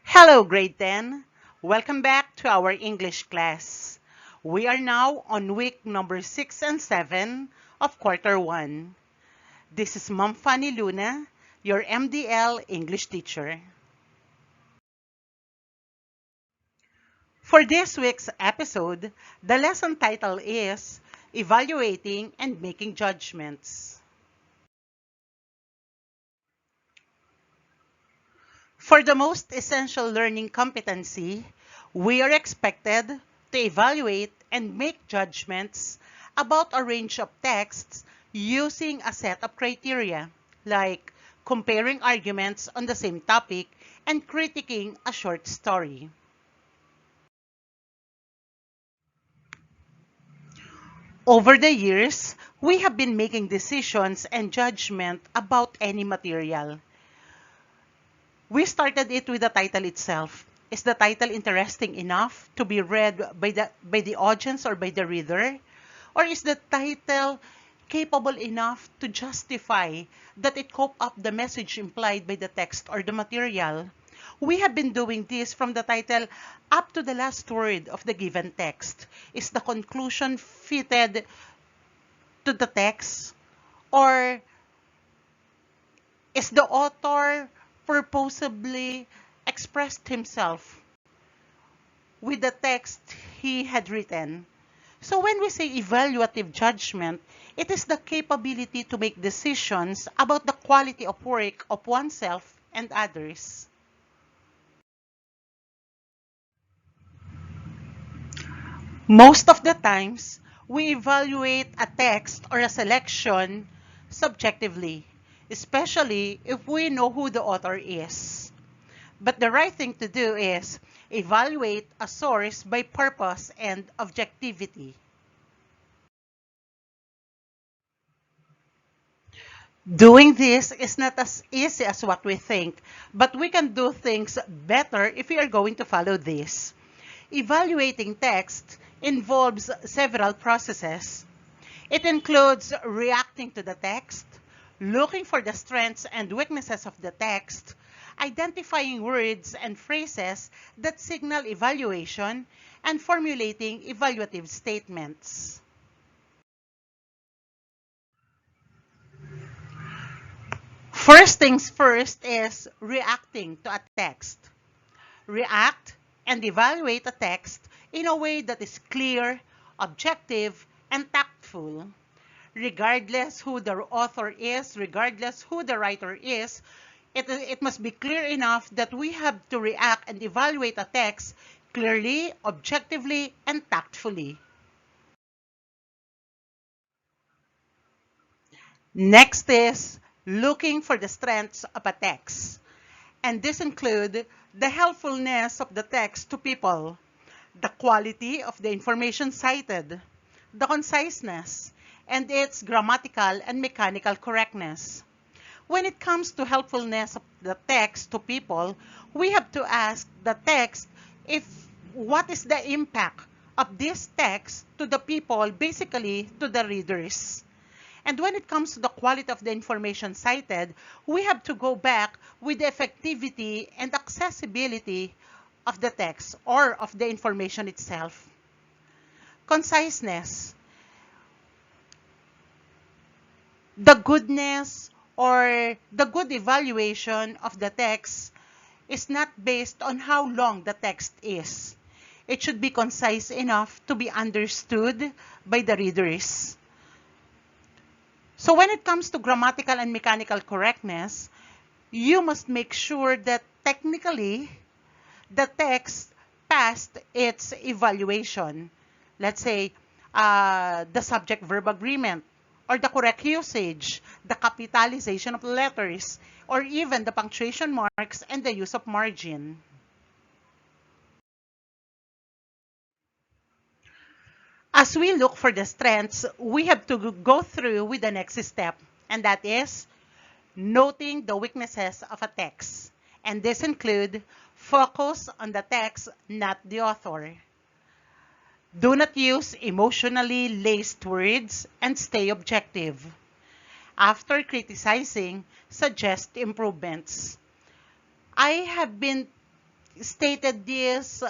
Hello, grade 10. Welcome back to our English class. We are now on week number 6 and 7 of quarter 1. This is Ma'am Fanny Luna, your MDL English teacher. For this week's episode, the lesson title is Evaluating and Making Judgments. For the most essential learning competency, we are expected to evaluate and make judgments about a range of texts using a set of criteria, like comparing arguments on the same topic and critiquing a short story. Over the years, we have been making decisions and judgment about any material. We started it with the title itself. Is the title interesting enough to be read by the audience or by the reader? Or is the title capable enough to justify that it cope up the message implied by the text or the material? We have been doing this from the title up to the last word of the given text. Is the conclusion fitted to the text? Or is the author purposefully expressed himself with the text he had written? So when we say evaluative judgment, it is the capability to make decisions about the quality of work of oneself and others. Most of the times, we evaluate a text or a selection subjectively, especially if we know who the author is. But the right thing to do is evaluate a source by purpose and objectivity. Doing this is not as easy as what we think, but we can do things better if we are going to follow this. Evaluating text involves several processes. It includes reacting to the text, looking for the strengths and weaknesses of the text, identifying words and phrases that signal evaluation, and formulating evaluative statements. First things first is reacting to a text. React and evaluate a text in a way that is clear, objective, and tactful. Regardless who the author is, regardless who the writer is, it must be clear enough that we have to react and evaluate a text clearly, objectively, and tactfully. Next is looking for the strengths of a text. And this include the helpfulness of the text to people, the quality of the information cited, the conciseness, and its grammatical and mechanical correctness. When it comes to helpfulness of the text to people, we have to ask the text if what is the impact of this text to the people, basically to the readers. And when it comes to the quality of the information cited, we have to go back with the effectivity and accessibility of the text or of the information itself. Conciseness. The goodness or the good evaluation of the text is not based on how long the text is. It should be concise enough to be understood by the readers. So when it comes to grammatical and mechanical correctness, you must make sure that technically the text passed its evaluation. Let's say the subject-verb agreement, or the correct usage, the capitalization of letters, or even the punctuation marks and the use of margin. As we look for the strengths, we have to go through with the next step, and that is noting the weaknesses of a text. And this include focus on the text, not the author. Do not use emotionally laced words and stay objective. After criticizing, suggest improvements. I have been stated this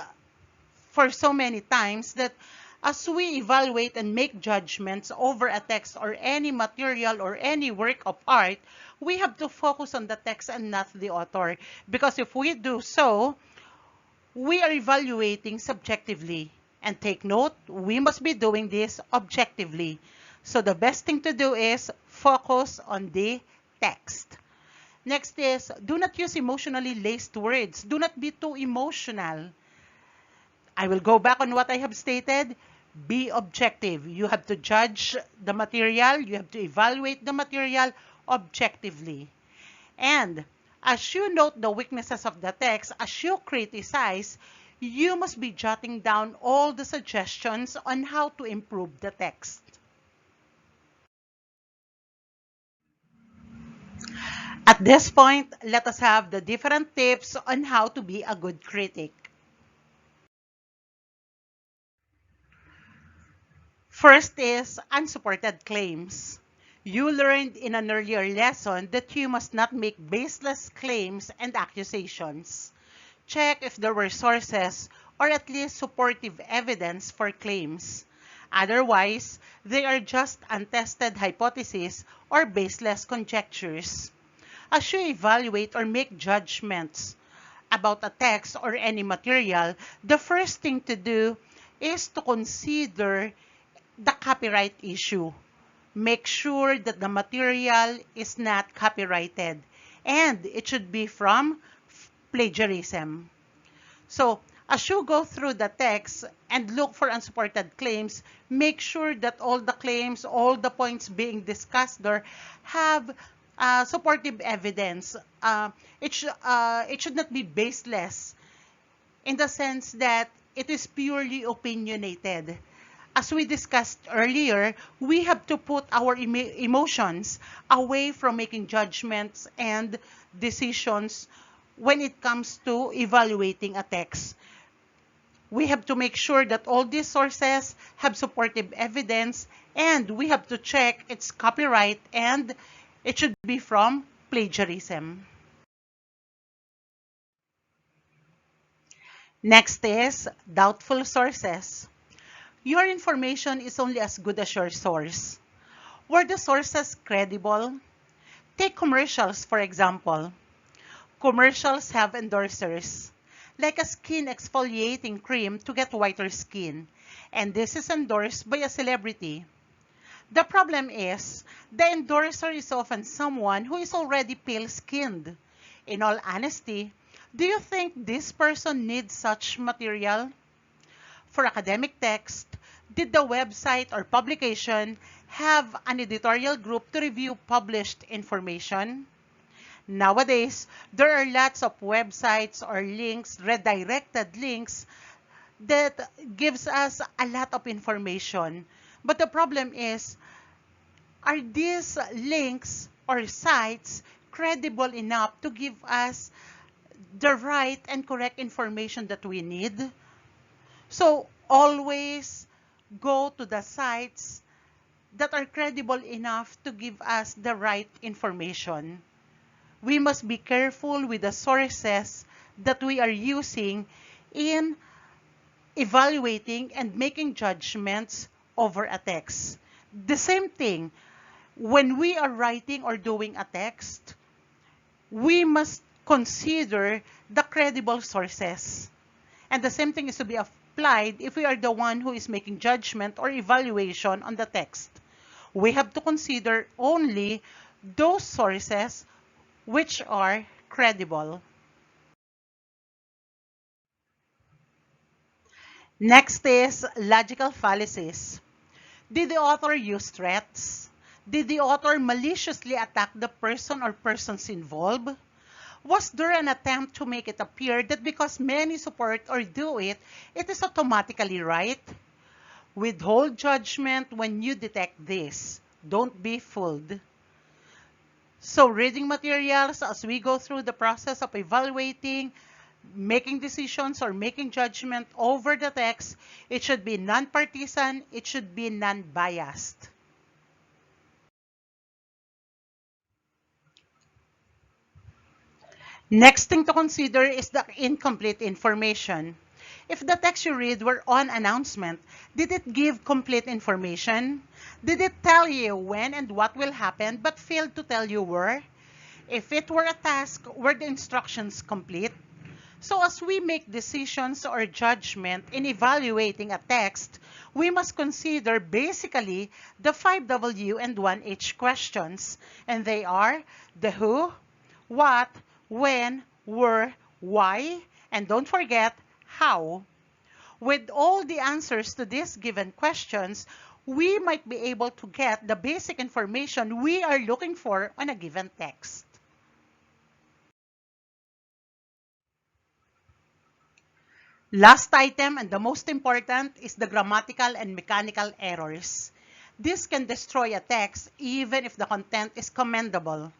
for so many times that as we evaluate and make judgments over a text or any material or any work of art, we have to focus on the text and not the author. Because if we do so, we are evaluating subjectively. And take note, we must be doing this objectively. So the best thing to do is focus on the text. Next is, do not use emotionally laced words. Do not be too emotional. I will go back on what I have stated. Be objective. You have to judge the material. You have to evaluate the material objectively. And as you note the weaknesses of the text, as you criticize, you must be jotting down all the suggestions on how to improve the text. At this point, let us have the different tips on how to be a good critic. First is unsupported claims. You learned in an earlier lesson that you must not make baseless claims and accusations. Check if there were sources or at least supportive evidence for claims. Otherwise, they are just untested hypotheses or baseless conjectures. As you evaluate or make judgments about a text or any material, the first thing to do is to consider the copyright issue. Make sure that the material is not copyrighted and it should be from plagiarism. So, as you go through the text and look for unsupported claims, make sure that all the claims, all the points being discussed there have supportive evidence. It should not be baseless in the sense that it is purely opinionated. As we discussed earlier, we have to put our emotions away from making judgments and decisions when it comes to evaluating a text. We have to make sure that all these sources have supportive evidence, and we have to check its copyright, and it should be from plagiarism. Next is doubtful sources. Your information is only as good as your source. Were the sources credible? Take commercials, for example. Commercials have endorsers, like a skin exfoliating cream to get whiter skin, and this is endorsed by a celebrity. The problem is, the endorser is often someone who is already pale-skinned. In all honesty, do you think this person needs such material? For academic text, did the website or publication have an editorial group to review published information? Nowadays, there are lots of websites or links, redirected links, that gives us a lot of information. But the problem is, are these links or sites credible enough to give us the right and correct information that we need? So always go to the sites that are credible enough to give us the right information. We must be careful with the sources that we are using in evaluating and making judgments over a text. The same thing, when we are writing or doing a text, we must consider the credible sources. And the same thing is to be applied if we are the one who is making judgment or evaluation on the text. We have to consider only those sources which are credible. Next is logical fallacies. Did the author use threats? Did the author maliciously attack the person or persons involved? Was there an attempt to make it appear that because many support or do it, it is automatically right? Withhold judgment when you detect this. Don't be fooled. So reading materials as we go through the process of evaluating, making decisions or making judgment over the text, it should be non-partisan, it should be non-biased. Next thing to consider is the incomplete information. If the text you read were on announcement, did it give complete information? Did it tell you when and what will happen but failed to tell you where? If it were a task, were the instructions complete? So as we make decisions or judgment in evaluating a text, we must consider basically the 5 W and 1 H questions, and they are the who, what, when, where, why, and don't forget how. With all the answers to these given questions, we might be able to get the basic information we are looking for on a given text. Last item, and the most important, is the grammatical and mechanical errors. This can destroy a text even if the content is commendable.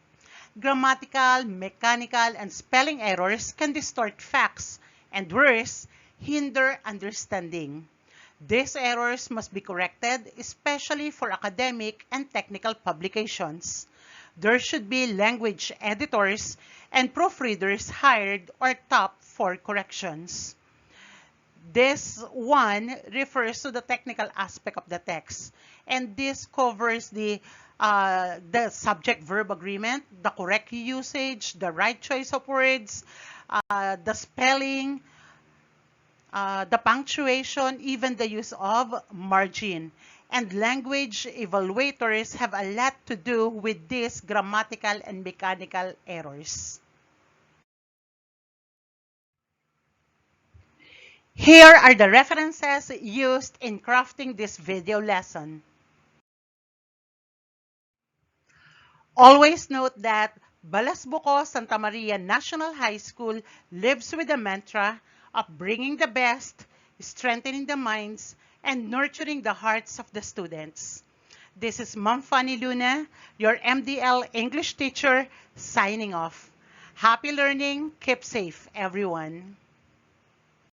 Grammatical, mechanical, and spelling errors can distort facts and, worse, hinder understanding. These errors must be corrected, especially for academic and technical publications. There should be language editors and proofreaders hired or tapped for corrections. This one refers to the technical aspect of the text, and this covers the subject-verb agreement, the correct usage, the right choice of words, the spelling, the punctuation, even the use of margin. And language evaluators have a lot to do with these grammatical and mechanical errors. Here are the references used in crafting this video lesson. Always note that Balasbuco Santa Maria National High School lives with the mantra of bringing the best, strengthening the minds, and nurturing the hearts of the students. This is Ma'am Fanny Luna, your MDL English teacher, signing off. Happy learning. Keep safe, everyone.